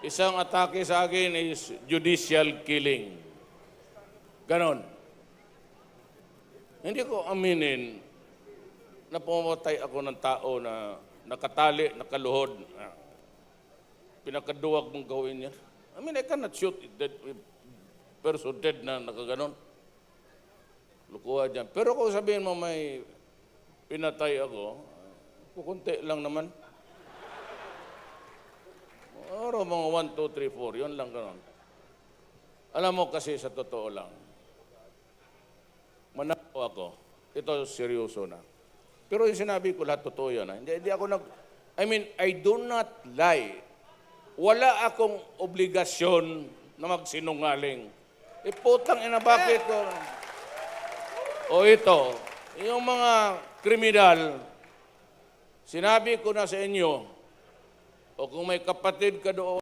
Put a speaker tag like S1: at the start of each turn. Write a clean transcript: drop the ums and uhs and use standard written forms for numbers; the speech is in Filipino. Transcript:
S1: Isang atake sa akin is judicial killing. Ganon. Hindi ko aminin na pumatay ako ng tao na nakatali, nakaluhod. Pinakaduwag mong gawin yan. I mean, I cannot shoot a person dead na nakaganon. Lukuha dyan. Pero kung sabihin mo may pinatay ako, kukunti lang naman. Oro mga 1, 2, 3, 4, yun lang ganon. Alam mo kasi sa totoo lang, manako ako, ito seryoso na. Pero yung sinabi ko lahat totoo yan. Hindi ako I do not lie. Wala akong obligasyon na magsinungaling. Putang ina, bakit ko? O ito, yung mga kriminal, sinabi ko na sa inyo, o kung may kapatid ka doon,